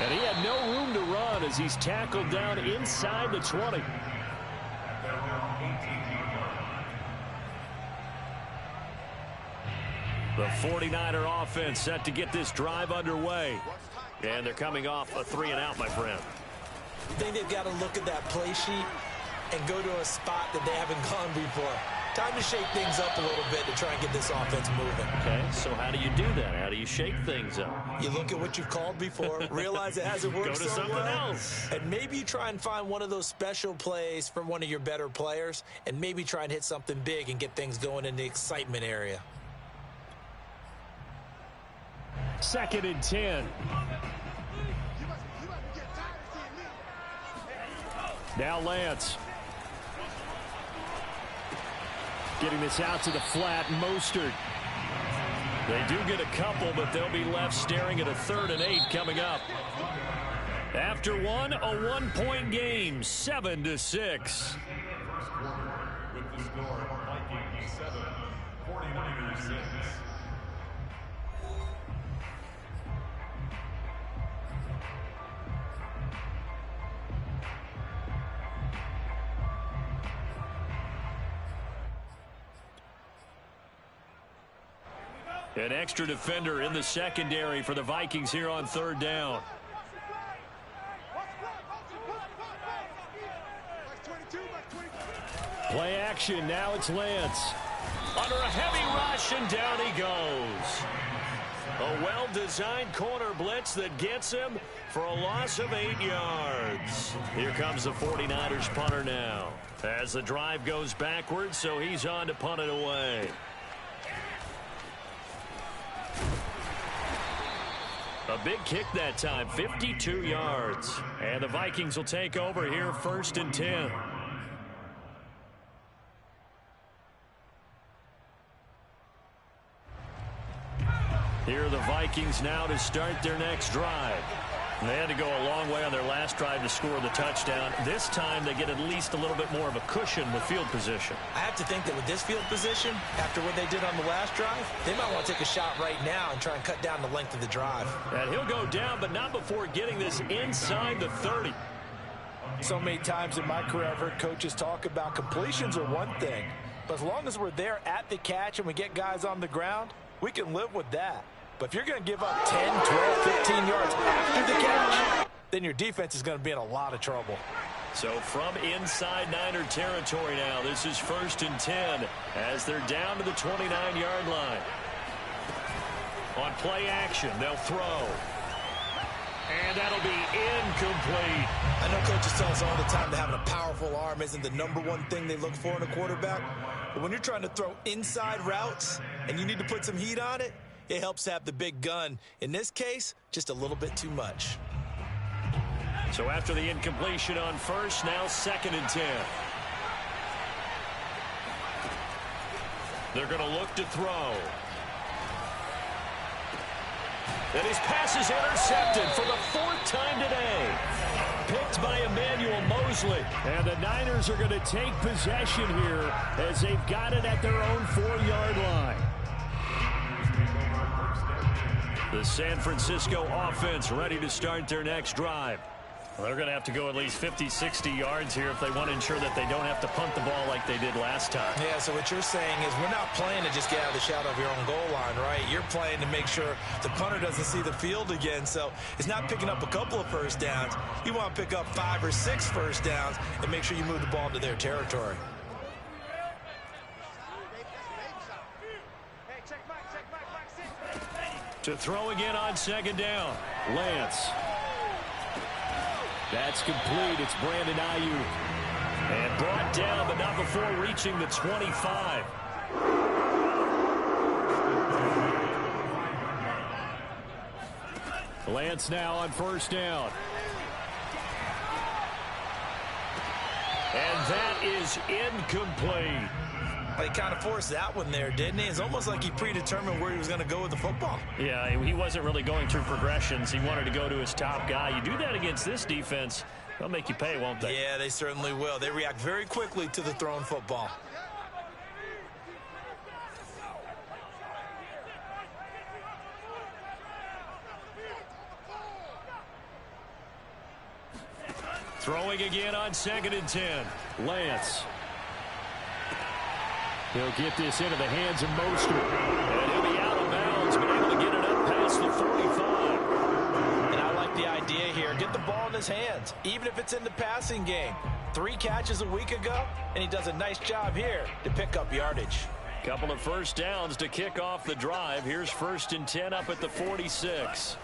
And he had no room to run as he's tackled down inside the 20. The 49er offense set to get this drive underway. And they're coming off a 3-and-out, my friend. I think they've got to look at that play sheet and go to a spot that they haven't gone before. Time to shake things up a little bit to try and get this offense moving. Okay, so how do you do that? How do you shake things up? You look at what you've called before, realize it hasn't worked Go to something else. and maybe you try and find one of those special plays from one of your better players, and maybe try and hit something big and get things going in the excitement area. 2nd and 10. Now Lance. Getting this out to the flat, Mostert. They do get a couple, but they'll be left staring at a 3rd and 8 coming up. After one, a 1-point game, 7-6. With the score, Vikings 7, 49ers 6. An extra defender in the secondary for the Vikings here on 3rd down. Play action. Now it's Lance. Under a heavy rush, and down he goes. A well-designed corner blitz that gets him for a loss of 8 yards. Here comes the 49ers punter now. As the drive goes backwards, so he's on to punt it away. A big kick that time, 52 yards. And the Vikings will take over here 1st and 10. Here are the Vikings now to start their next drive. They had to go a long way on their last drive to score the touchdown. This time they get at least a little bit more of a cushion with field position. I have to think that with this field position, after what they did on the last drive, they might want to take a shot right now and try and cut down the length of the drive. And he'll go down, but not before getting this inside the 30. So many times in my career, I've heard coaches talk about completions are one thing, but as long as we're there at the catch and we get guys on the ground, we can live with that. But if you're going to give up 10, 12, 15 yards after the catch, then your defense is going to be in a lot of trouble. So from inside Niner territory now, this is 1st and 10 as they're down to the 29-yard line. On play action, they'll throw. And that'll be incomplete. I know coaches tell us all the time that having a powerful arm isn't the #1 thing they look for in a quarterback. But when you're trying to throw inside routes and you need to put some heat on it, it helps have the big gun. In this case, just a little bit too much. So after the incompletion on 1st, now 2nd and 10. They're going to look to throw. And his pass is intercepted for the 4th time today. Picked by Emmanuel Mosley. And the Niners are going to take possession here as they've got it at their own 4-yard line. The San Francisco offense ready to start their next drive. Well, they're going to have to go at least 50, 60 yards here if they want to ensure that they don't have to punt the ball like they did last time. Yeah, so what you're saying is we're not playing to just get out of the shadow of your own goal line, right? You're playing to make sure the punter doesn't see the field again. So it's not picking up a couple of first downs. You want to pick up 5 or 6 first downs and make sure you move the ball into their territory. To throw again on 2nd down, Lance. That's complete. It's Brandon Ayuk. And brought down, but not before reaching the 25. Lance now on 1st down. And that is incomplete. He kind of forced that one there, didn't he? It's almost like he predetermined where he was going to go with the football. Yeah, he wasn't really going through progressions. He wanted to go to his top guy. You do that against this defense, they'll make you pay, won't they? Yeah, they certainly will. They react very quickly to the thrown football. Throwing again on 2nd and 10. Lance. He'll get this into the hands of Mostert. And he'll be out of bounds, but able to get it up past the 45. And I like the idea here. Get the ball in his hands, even if it's in the passing game. 3 catches a week ago, and he does a nice job here to pick up yardage. Couple of first downs to kick off the drive. Here's 1st and 10 up at the 46.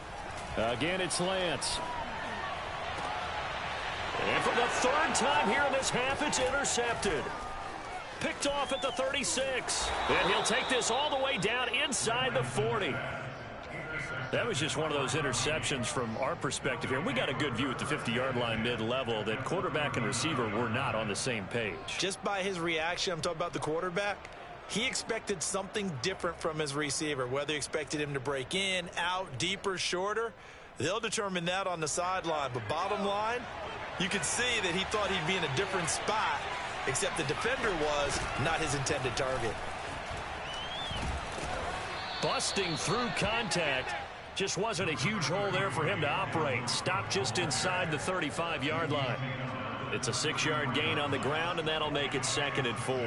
Again, it's Lance. And for the 3rd time here in this half, it's intercepted. Picked off at the 36. And he'll take this all the way down inside the 40. That was just one of those interceptions from our perspective here. We got a good view at the 50-yard line mid-level that quarterback and receiver were not on the same page. Just by his reaction, I'm talking about the quarterback, he expected something different from his receiver. Whether he expected him to break in, out, deeper, shorter, they'll determine that on the sideline. But bottom line, you could see that he thought he'd be in a different spot, except the defender was not his intended target. Busting through contact. Just wasn't a huge hole there for him to operate. Stopped just inside the 35-yard line. It's a 6-yard gain on the ground, and that'll make it 2nd and 4.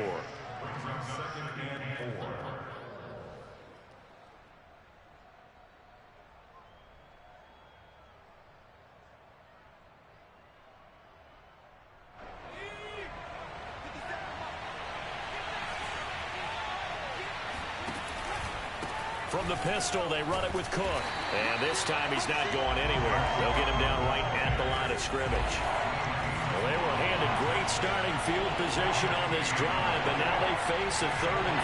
From the pistol, they run it with Cook. And this time he's not going anywhere. They'll get him down right at the line of scrimmage. Well, they were handed great starting field position on this drive, but now they face a 3rd and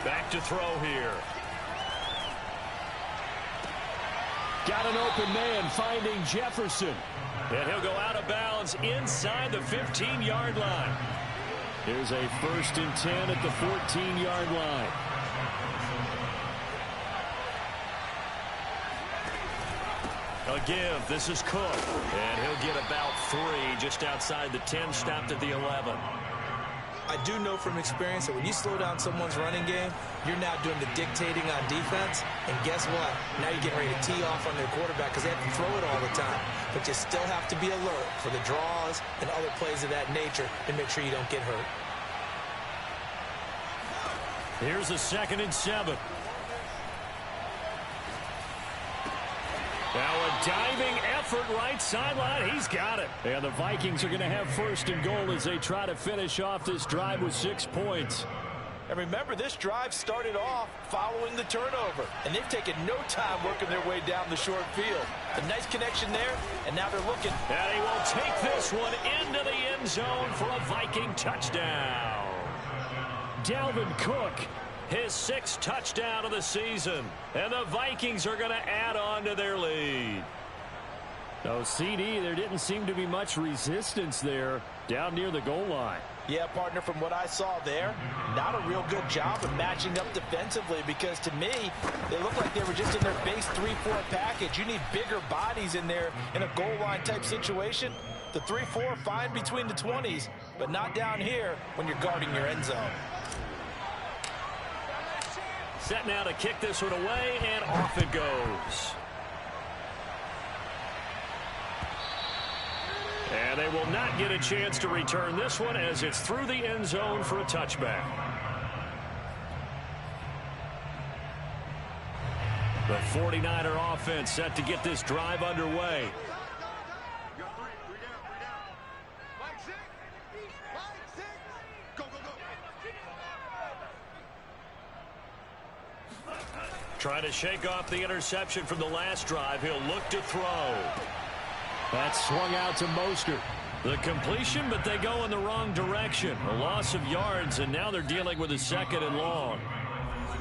4. Back to throw here. Got an open man finding Jefferson. And he'll go out of bounds inside the 15-yard line. Here's a 1st and 10 at the 14-yard line. A give. This is Cook. And he'll get about 3 just outside the 10, stopped at the 11. I do know from experience that when you slow down someone's running game, you're now doing the dictating on defense. And guess what? Now you're getting ready to tee off on their quarterback because they have to throw it all the time. But you still have to be alert for the draws and other plays of that nature to make sure you don't get hurt. Here's a 2nd and 7. Now a diving effort right sideline. He's got it. And the Vikings are going to have 1st and goal as they try to finish off this drive with 6 points. And remember, this drive started off following the turnover. And they've taken no time working their way down the short field. A nice connection there, and now they're looking. And he will take this one into the end zone for a Viking touchdown. Dalvin Cook, his 6th touchdown of the season. And the Vikings are going to add on to their lead. No, CD, there didn't seem to be much resistance there down near the goal line. Yeah, partner, from what I saw there, not a real good job of matching up defensively because to me, they looked like they were just in their base 3-4 package. You need bigger bodies in there in a goal line type situation. The 3-4 fine between the 20s, but not down here when you're guarding your end zone. Set now to kick this one away, and off it goes. And they will not get a chance to return this one as it's through the end zone for a touchback. The 49er offense set to get this drive underway. Trying to shake off the interception from the last drive. He'll look to throw. That swung out to Mostert. The completion, but they go in the wrong direction. A loss of yards, and now they're dealing with a 2nd and long.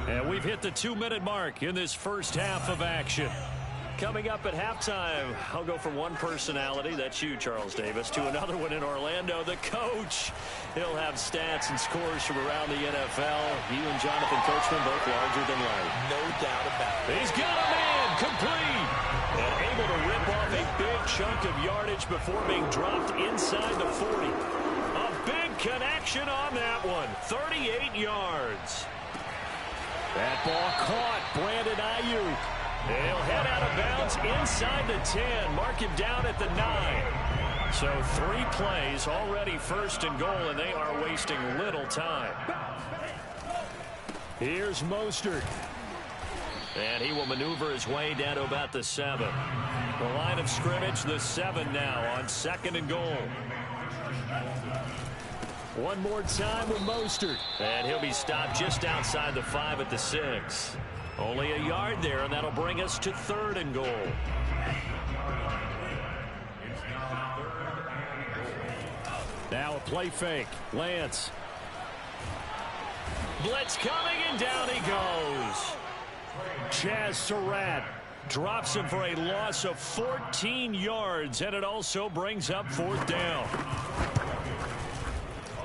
And we've hit the 2-minute mark in this first half of action. Coming up at halftime, I'll go from one personality, that's you, Charles Davis, to another one in Orlando, the coach. He'll have stats and scores from around the NFL. You and Jonathan Coachman both larger than life. No doubt about it. He's got a man, complete. And able to rip off a big chunk of yardage before being dropped inside the 40. A big connection on that one, 38 yards. That ball caught. Brandon Ayuk. He'll head out of bounds inside the 10. Mark him down at the 9. So 3 plays already first and goal, and they are wasting little time. Here's Mostert. And he will maneuver his way down to about the 7. The line of scrimmage, the 7 now on 2nd and goal. One more time with Mostert. And he'll be stopped just outside the 5 at the 6. Only a yard there, and that'll bring us to 3rd and goal. Now a play fake. Lance. Blitz coming, and down he goes. Chaz Surratt drops him for a loss of 14 yards, and it also brings up 4th down.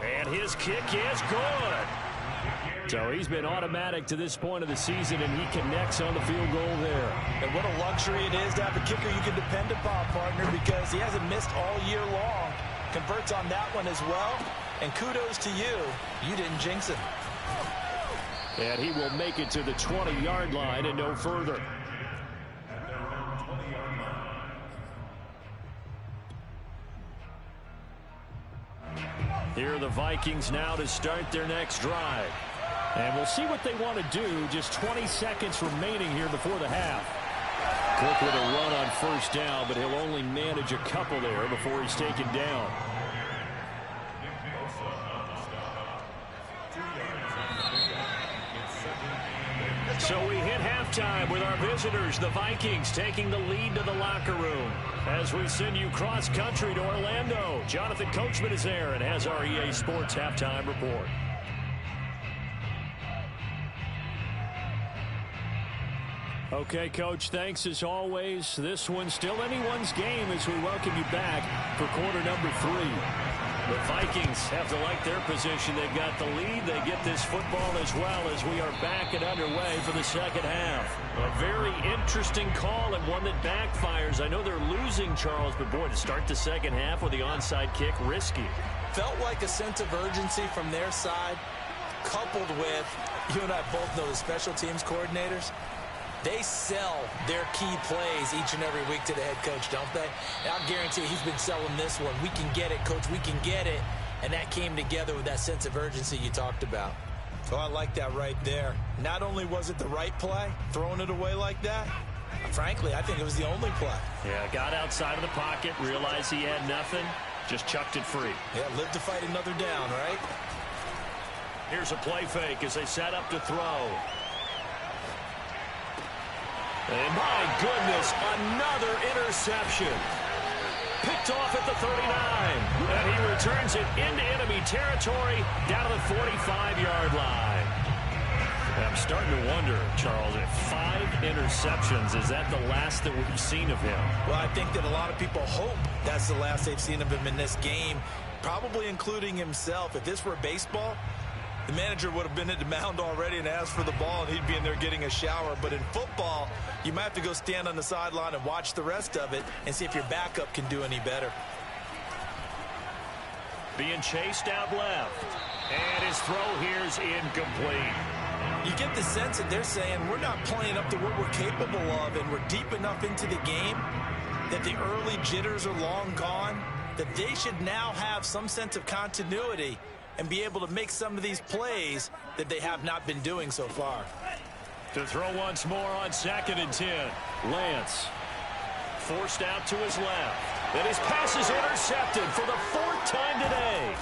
And his kick is good. So he's been automatic to this point of the season, and he connects on the field goal there. And what a luxury it is to have a kicker you can depend upon, partner, because he hasn't missed all year long. Converts on that one as well. And kudos to you. You didn't jinx him. And he will make it to the 20-yard line and no further. Here are the Vikings now to start their next drive. And we'll see what they want to do. Just 20 seconds remaining here before the half. Cook with a run on first down, but he'll only manage a couple there before he's taken down. So we hit halftime with our visitors, the Vikings, taking the lead to the locker room. As we send you cross-country to Orlando, Jonathan Coachman is there and has our EA Sports halftime report. Okay, Coach, thanks as always. This one's still anyone's game as we welcome you back for quarter number 3. The Vikings have to like their position. They've got the lead. They get this football as well as we are back and underway for the second half. A very interesting call and one that backfires. I know they're losing, Charles, but boy, to start the second half with the onside kick, risky. Felt like a sense of urgency from their side, coupled with, you and I both know the special teams coordinators. They sell their key plays each and every week to the head coach, don't they? And I'll guarantee you he's been selling this one. We can get it, Coach. We can get it. And that came together with that sense of urgency you talked about. So I like that right there. Not only was it the right play, throwing it away like that, frankly, I think it was the only play. Yeah, got outside of the pocket, realized he had nothing, just chucked it free. Yeah, live to fight another down, right? Here's a play fake as they set up to throw. And my goodness, another interception. Picked off at the 39. And he returns it into enemy territory down to the 45-yard line. And I'm starting to wonder, Charles, if 5 interceptions, is that the last that we've seen of him? Well, I think that a lot of people hope that's the last they've seen of him in this game, probably including himself. If this were baseball, the manager would have been at the mound already and asked for the ball, and he'd be in there getting a shower. But in football, you might have to go stand on the sideline and watch the rest of it and see if your backup can do any better. Being chased out left. And his throw here is incomplete. You get the sense that they're saying we're not playing up to what we're capable of, and we're deep enough into the game that the early jitters are long gone, that they should now have some sense of continuity and be able to make some of these plays that they have not been doing so far. To throw once more on 2nd and 10. Lance forced out to his left. And his pass is intercepted for the 4th time today.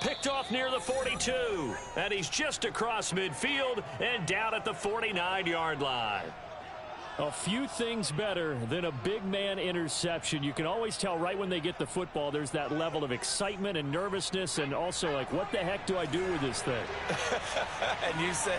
Picked off near the 42. And he's just across midfield and down at the 49-yard line. A few things better than a big man interception. You can always tell right when they get the football, there's that level of excitement and nervousness, and also like, what the heck do I do with this thing? And you say,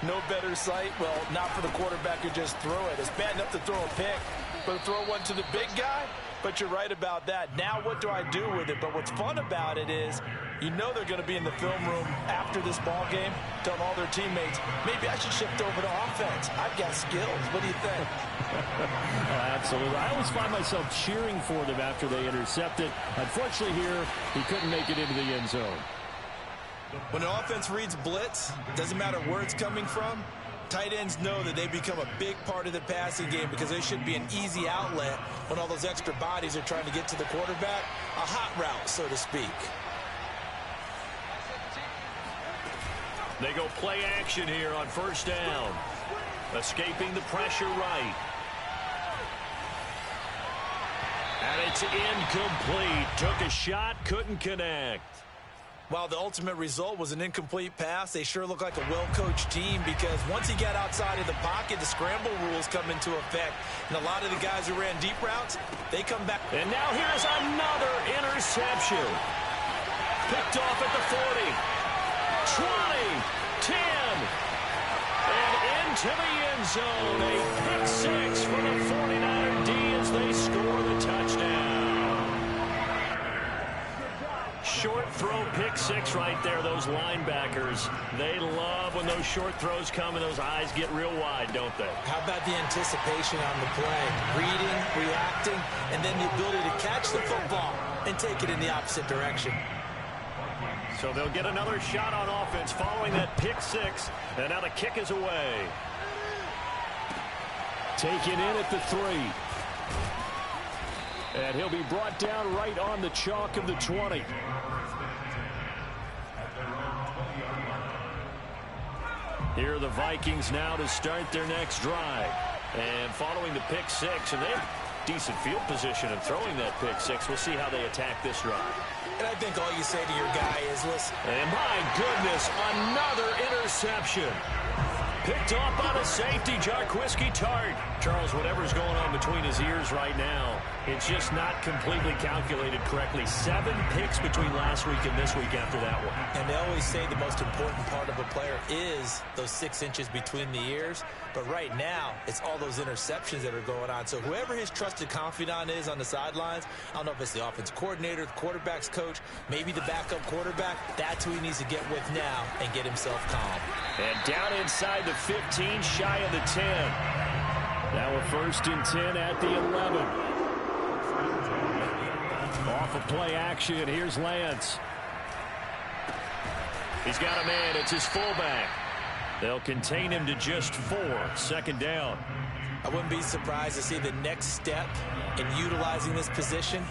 no better sight? Well, not for the quarterback who just threw it. It's bad enough to throw a pick, but to throw one to the big guy? But you're right about that. Now what do I do with it? But what's fun about it is you know they're going to be in the film room after this ball game telling all their teammates, maybe I should shift over to offense. I've got skills. What do you think? Absolutely. I always find myself cheering for them after they intercept it. Unfortunately here, he couldn't make it into the end zone. When an offense reads blitz, doesn't matter where it's coming from, Tight ends know that they become a big part of the passing game because they should be an easy outlet when all those extra bodies are trying to get to the quarterback. A hot route, so to speak. They go play action here on first down. Escaping the pressure right. And it's incomplete. Took a shot, couldn't connect. While the ultimate result was an incomplete pass, they sure look like a well-coached team because once he got outside of the pocket, the scramble rules come into effect. And a lot of the guys who ran deep routes, they come back. And now here's another interception. Picked off at the 40. 20, 10, and into the end zone. A pick six for the 49er D as they score the touchdown. Short throw pick six right there. Those linebackers, they love when those short throws come and those eyes get real wide, don't they? How about the anticipation on the play? Reading, reacting, and then the ability to catch the football and take it in the opposite direction. So they'll get another shot on offense following that pick six, and now the kick is away. Taken in at the 3. And he'll be brought down right on the chalk of the 20. Here are the Vikings now to start their next drive. And following the pick six, and they have decent field position in throwing that pick six. We'll see how they attack this drive. And I think all you say to your guy is, listen. And my goodness, another interception. Picked off by the safety, Jarquiski Tart. Charles, whatever's going on between his ears right now, it's just not completely calculated correctly. 7 picks between last week and this week after that one. And they always say the most important part of a player is those 6 inches between the ears. But right now, it's all those interceptions that are going on. So whoever his trusted confidant is on the sidelines, I don't know if it's the offense coordinator, the quarterback's coach, maybe the backup quarterback, that's who he needs to get with now and get himself calm. And down inside the 15, shy of the 10. Now a 1st and 10 at the 11. Off of play action, here's Lance. He's got a man, it's his fullback. They'll contain him to just 4. 2nd down. I wouldn't be surprised to see the next step in utilizing this position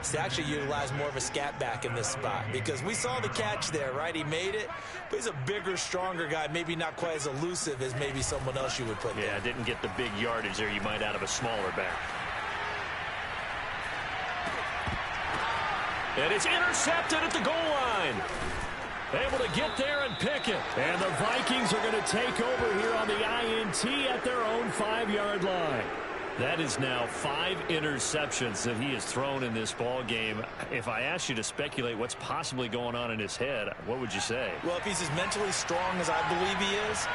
is to actually utilize more of a scat back in this spot, because we saw the catch there, right? He made it, but he's a bigger, stronger guy, maybe not quite as elusive as maybe someone else you would put there. Yeah, didn't get the big yardage there you might out of a smaller back. And it's intercepted at the goal line. Able to get there and pick it. And the Vikings are going to take over here on the INT at their own 5-yard line. That is now 5 interceptions that he has thrown in this ball game. If I asked you to speculate what's possibly going on in his head, what would you say? Well, if he's as mentally strong as I believe he is,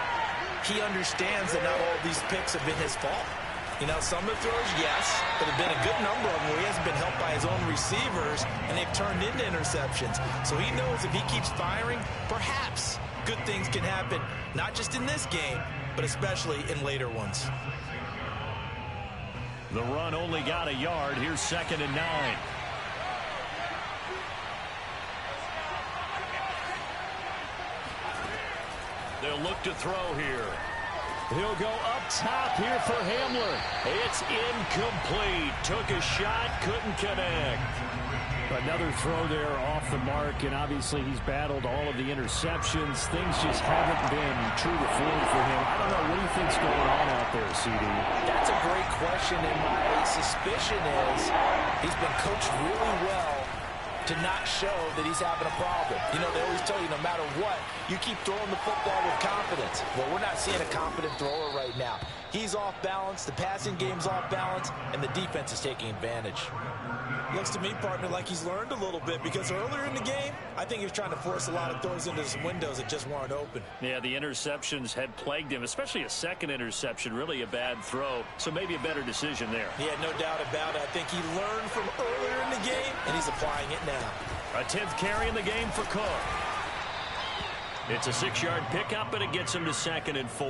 he understands that not all of these picks have been his fault. You know, some of the throws, yes, but there have been a good number of them where he hasn't been helped by his own receivers, and they've turned into interceptions. So he knows if he keeps firing, perhaps good things can happen, not just in this game, but especially in later ones. The run only got a yard. Here's 2nd and 9. They'll look to throw here. He'll go up top here for Hamler. It's incomplete. Took a shot, couldn't connect. Another throw there off the mark, and obviously he's battled all of the interceptions. Things just haven't been true to form for him. I don't know, what do you think's going on out there, CD? That's a great question, and my suspicion is he's been coached really well to not show that he's having a problem. You know, they always tell you no matter what, you keep throwing the football with confidence. Well, we're not seeing a confident thrower right now. He's off balance, the passing game's off balance, and the defense is taking advantage. Looks to me, partner, like he's learned a little bit, because earlier in the game, I think he was trying to force a lot of throws into some windows that just weren't open. Yeah, the interceptions had plagued him, especially a second interception, really a bad throw. So maybe a better decision there. Yeah, no doubt about it. I think he learned from earlier in the game, and he's applying it now. A 10th carry in the game for Cook. It's a 6-yard pickup, and it gets him to 2nd and 4.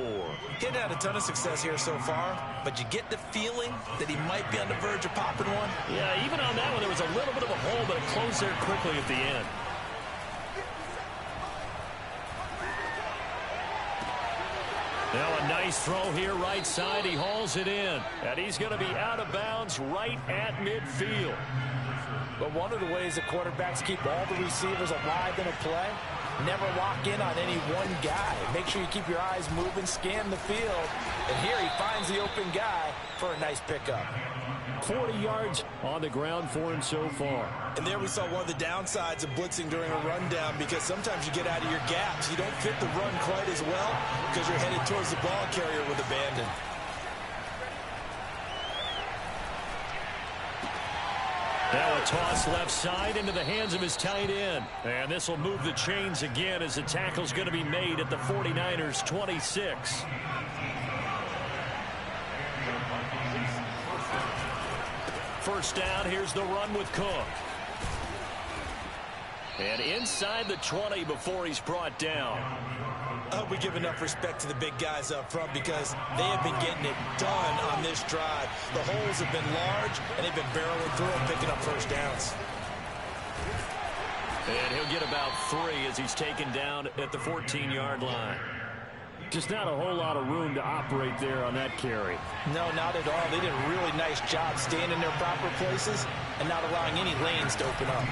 Getting had a ton of success here so far, but you get the feeling that he might be on the verge of popping one. Yeah, even on that one, there was a little bit of a hole, but it closed there quickly at the end. Now a nice throw here right side. He hauls it in. And he's going to be out of bounds right at midfield. But one of the ways that quarterbacks keep all the receivers alive in a play, never lock in on any one guy. Make sure you keep your eyes moving, scan the field. And here he finds the open guy for a nice pickup. 40 yards on the ground for him so far. And there we saw one of the downsides of blitzing during a rundown, because sometimes you get out of your gaps. You don't fit the run quite as well because you're headed towards the ball carrier with abandon. Now a toss left side into the hands of his tight end. And this will move the chains again as the tackle's going to be made at the 49ers 26. First down, here's the run with Cook. And inside the 20 before he's brought down. I hope we give enough respect to the big guys up front, because they have been getting it done on this drive. The holes have been large, and they've been barreling through and picking up first downs. And he'll get about 3 as he's taken down at the 14-yard line. Just not a whole lot of room to operate there on that carry. No, not at all. They did a really nice job staying in their proper places and not allowing any lanes to open up.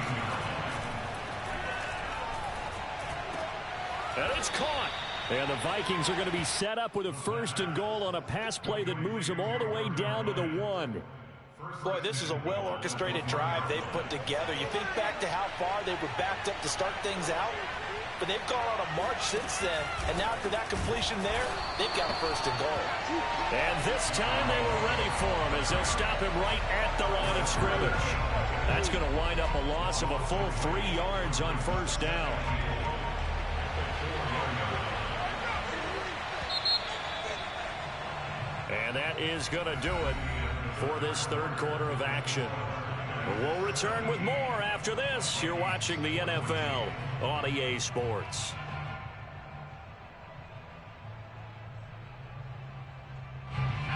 And it's caught. And the Vikings are going to be set up with a 1st and goal on a pass play that moves them all the way down to the 1. Boy, this is a well-orchestrated drive they've put together. You think back to how far they were backed up to start things out, but they've gone on a march since then. And now after that completion there, they've got a 1st and goal. And this time they were ready for him as they'll stop him right at the line of scrimmage. That's going to wind up a loss of a full 3 yards on 1st down. And that is going to do it for this 3rd quarter of action. We'll return with more after this. You're watching the NFL on EA Sports.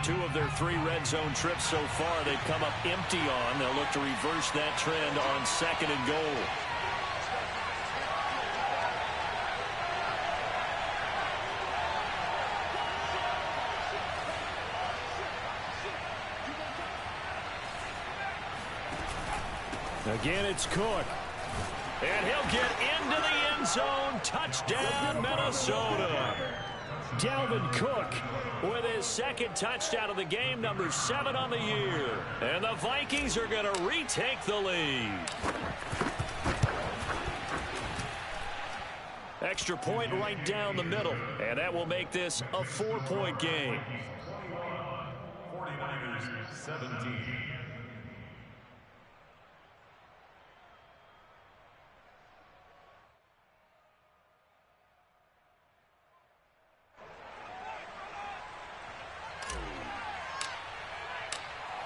Two of their 3 red zone trips so far they've come up empty on. They'll look to reverse that trend on 2nd and goal. Again, it's Cook. And he'll get into the end zone. Touchdown, Minnesota. Dalvin Cook with his 2nd touchdown of the game, number 7 on the year. And the Vikings are going to retake the lead. Extra point right down the middle. And that will make this a 4-point game. 49ers 17.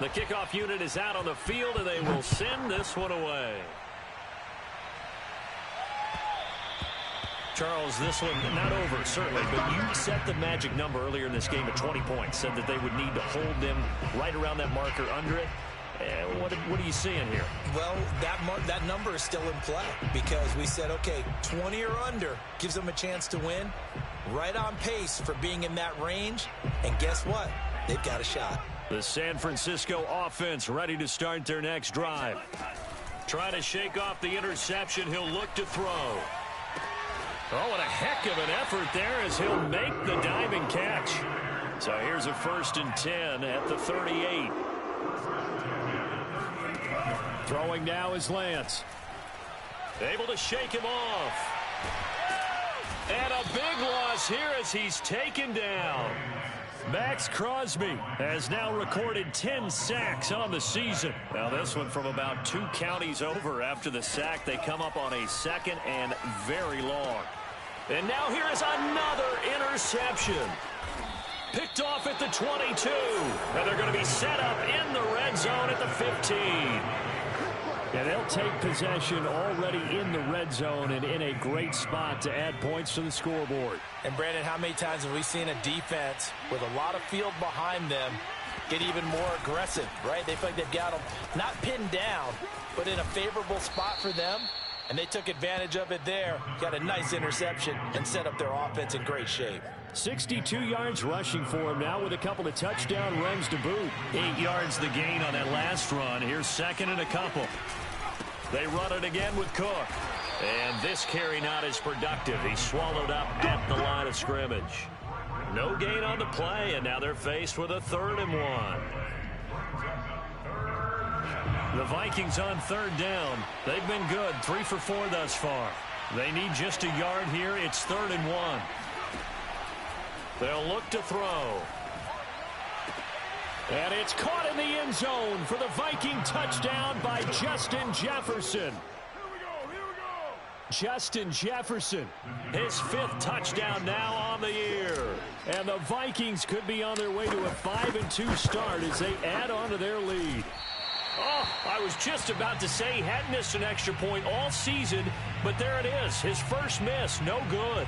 The kickoff unit is out on the field, and they will send this one away. Charles, this one not over, certainly, but you set the magic number earlier in this game at 20 points, said that they would need to hold them right around that marker under it. What are you seeing here? Well, that number is still in play, because we said, okay, 20 or under gives them a chance to win. Right on pace for being in that range, and guess what? They've got a shot. The San Francisco offense ready to start their next drive. Trying to shake off the interception. He'll look to throw. Oh, what a heck of an effort there as he'll make the diving catch. So here's a 1st and 10 at the 38. Throwing now is Lance. Able to shake him off. And a big loss here as he's taken down. Max Crosby has now recorded 10 sacks on the season. Now this one from about 2 counties over. After the sack, they come up on a 2nd and very long. And now here is another interception. Picked off at the 22. And they're going to be set up in the red zone at the 15. And they'll take possession already in the red zone and in a great spot to add points to the scoreboard. And, Brandon, how many times have we seen a defense with a lot of field behind them get even more aggressive, right? They feel like they've got them not pinned down, but in a favorable spot for them, and they took advantage of it there, got a nice interception, and set up their offense in great shape. 62 yards rushing for him now with a couple of touchdown runs to boot. 8 yards the gain on that last run. Here's second and a couple. They run it again with Cook. And this carry not as productive. He's swallowed up at the line of scrimmage. No gain on the play, and now they're faced with a 3rd and 1. The Vikings on 3rd down. They've been good, 3 for 4 thus far. They need just a yard here. It's 3rd and 1. They'll look to throw. And it's caught in the end zone for the Viking touchdown by Justin Jefferson. Justin Jefferson, his 5th touchdown now on the year. And the Vikings could be on their way to a 5-2 start as they add on to their lead. Oh, I was just about to say he hadn't missed an extra point all season, but there it is. His first miss, no good.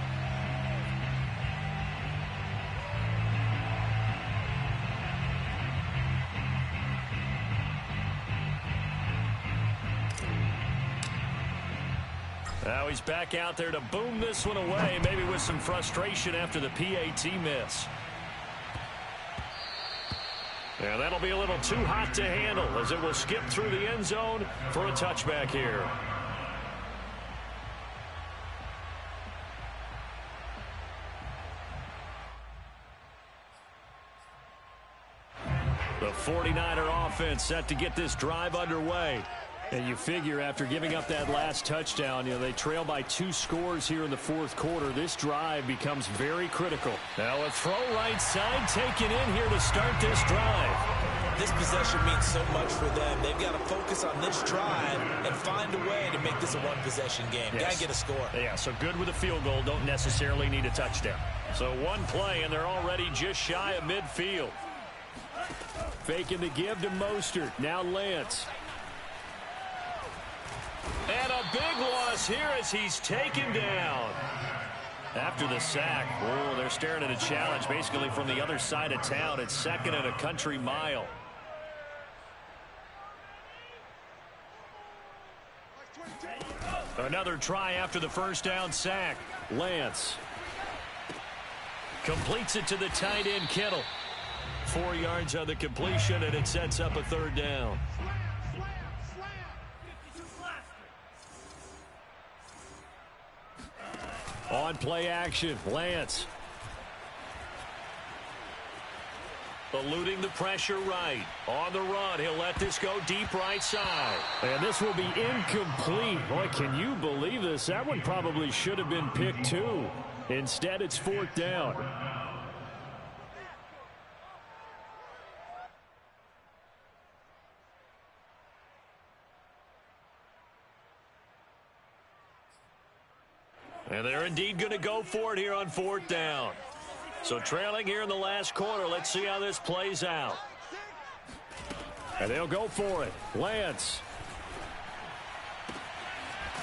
Now he's back out there to boom this one away, maybe with some frustration after the PAT miss. And that'll be a little too hot to handle as it will skip through the end zone for a touchback here. The 49er offense set to get this drive underway. And you figure after giving up that last touchdown, they trail by 2 scores here in the 4th quarter. This drive becomes very critical. Now a throw right side taken in here to start this drive. This possession means so much for them. They've got to focus on this drive and find a way to make this a one-possession game. Yes. Got to get a score. Yeah, so good with a field goal. Don't necessarily need a touchdown. So one play, and they're already just shy of midfield. Faking the give to Mostert. Now Lance. And a big loss here as he's taken down. After the sack, they're staring at a challenge basically from the other side of town. It's 2nd and a country mile. Another try after the first down sack. Lance completes it to the tight end Kittle. 4 yards on the completion, and it sets up a 3rd down. On play action, Lance. Eluding the pressure right. On the run, he'll let this go deep right side. And this will be incomplete. Boy, can you believe this? That one probably should have been picked too. Instead, it's 4th down. And they're indeed going to go for it here on 4th down. So trailing here in the last quarter. Let's see how this plays out. And they'll go for it. Lance.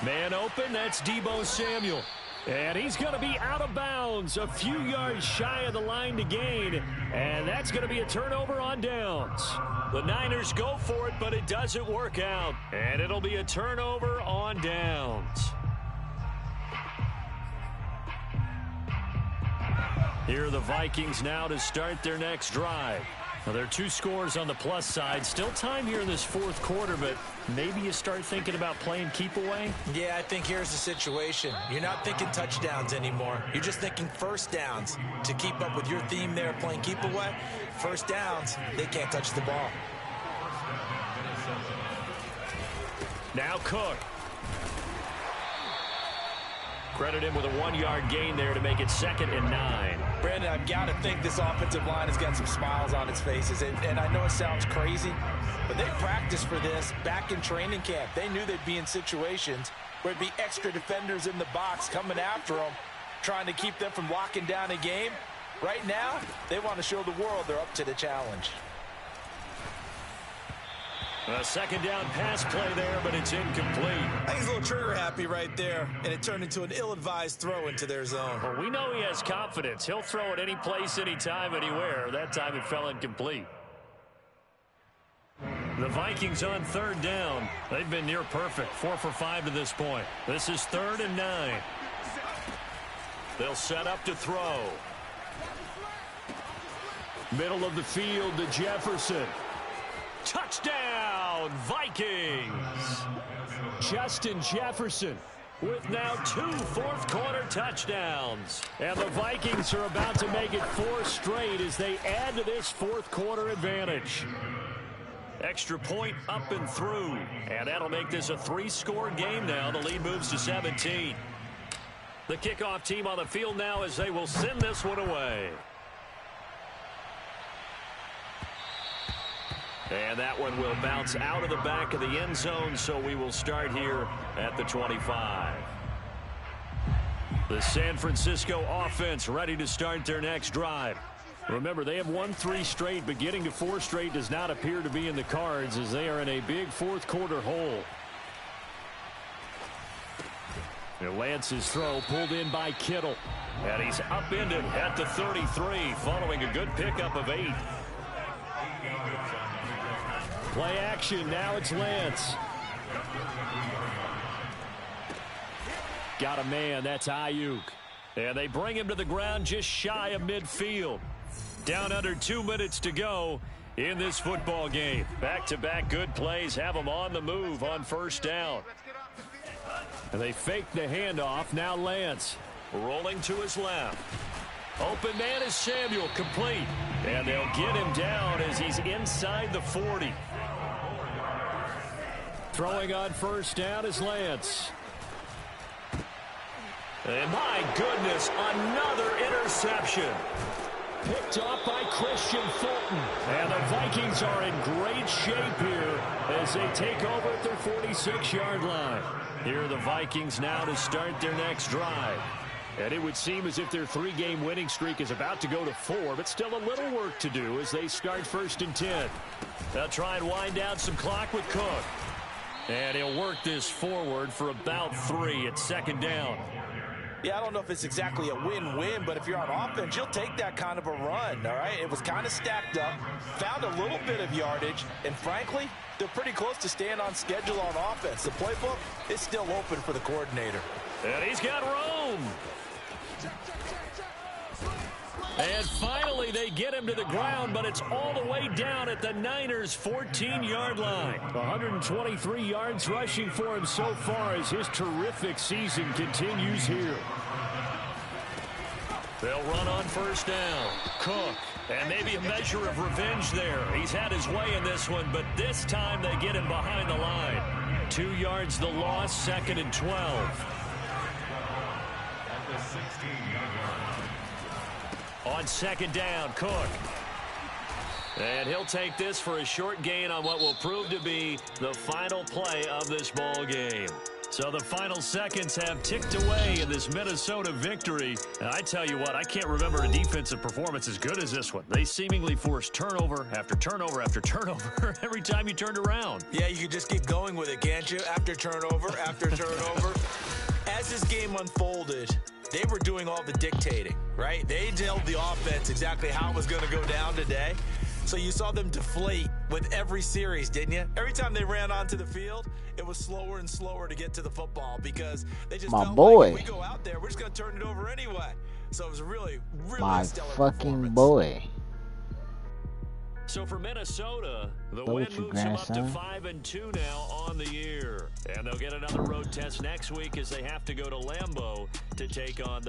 Man open. That's Deebo Samuel. And he's going to be out of bounds. A few yards shy of the line to gain. And that's going to be a turnover on downs. The Niners go for it, but it doesn't work out. And it'll be a turnover on downs. Here are the Vikings now to start their next drive. Well, there are 2 scores on the plus side. Still time here in this 4th quarter, but maybe you start thinking about playing keep away? Yeah, I think here's the situation. You're not thinking touchdowns anymore. You're just thinking first downs. To keep up with your theme there, playing keep away, first downs, they can't touch the ball. Now Cook. Credit him with a 1-yard gain there to make it 2nd and 9. Brandon, I've got to think this offensive line has got some smiles on its faces. And I know it sounds crazy, but they practiced for this back in training camp. They knew they'd be in situations where there'd be extra defenders in the box coming after them, trying to keep them from locking down a game. Right now, they want to show the world they're up to the challenge. A 2nd down pass play there, but it's incomplete. I think he's a little trigger happy right there, and it turned into an ill-advised throw into their zone. Well, we know he has confidence. He'll throw it any place, anytime, anywhere. That time it fell incomplete. The Vikings on 3rd down. They've been near perfect. 4 for 5 to this point. This is 3rd and 9. They'll set up to throw. Middle of the field to Jefferson. Touchdown, Vikings! Justin Jefferson with now 2 fourth-quarter touchdowns. And the Vikings are about to make it 4 straight as they add to this fourth-quarter advantage. Extra point up and through. And that'll make this a 3-score game now. The lead moves to 17. The kickoff team on the field now as they will send this one away. And that one will bounce out of the back of the end zone, so we will start here at the 25. The San Francisco offense ready to start their next drive. Remember, they have won 3 straight, but getting to 4 straight does not appear to be in the cards as they are in a big fourth-quarter hole. And Lance's throw pulled in by Kittle. And he's upended at the 33 following a good pickup of 8. Play action. Now it's Lance. Got a man. That's Ayuk. And they bring him to the ground just shy of midfield. Down under 2 minutes to go in this football game. Back-to-back good plays have them on the move on first down. And they fake the handoff. Now Lance rolling to his left. Open man is Samuel, complete. And they'll get him down as he's inside the 40. Throwing on first down is Lance. And my goodness, another interception. Picked off by Christian Fulton. And the Vikings are in great shape here as they take over at their 46-yard line. Here are the Vikings now to start their next drive. And it would seem as if their 3-game winning streak is about to go to 4, but still a little work to do as they start first and 10. They'll try and wind down some clock with Cook. And he'll work this forward for about 3 at second down. Yeah, I don't know if it's exactly a win-win, but if you're on offense, you'll take that kind of a run, all right? It was kind of stacked up, found a little bit of yardage, and frankly, they're pretty close to staying on schedule on offense. The playbook is still open for the coordinator. And he's got room. And finally, they get him to the ground, but it's all the way down at the Niners' 14-yard line. 123 yards rushing for him so far as his terrific season continues here. They'll run on first down. Cook. And maybe a measure of revenge there. He's had his way in this one, but this time they get him behind the line. 2 yards the loss, second and 12. On second down, Cook. And he'll take this for a short gain on what will prove to be the final play of this ball game. So the final seconds have ticked away in this Minnesota victory. And I tell you what, I can't remember a defensive performance as good as this one. They seemingly forced turnover after turnover after turnover every time you turned around. Yeah, you could just keep going with it, can't you? After turnover, after turnover. As this game unfolded, they were doing all the dictating, right? They told the offense exactly how it was going to go down today. So you saw them deflate with every series, didn't you? Every time they ran onto the field, it was slower and slower to get to the football because they just felt like if we go out there, we're just going to turn it over anyway. So it was really a stellar fucking boy. So for Minnesota, the win moves them up to 5-2 now on the year. And they'll get another road test next week as they have to go to Lambeau to take on the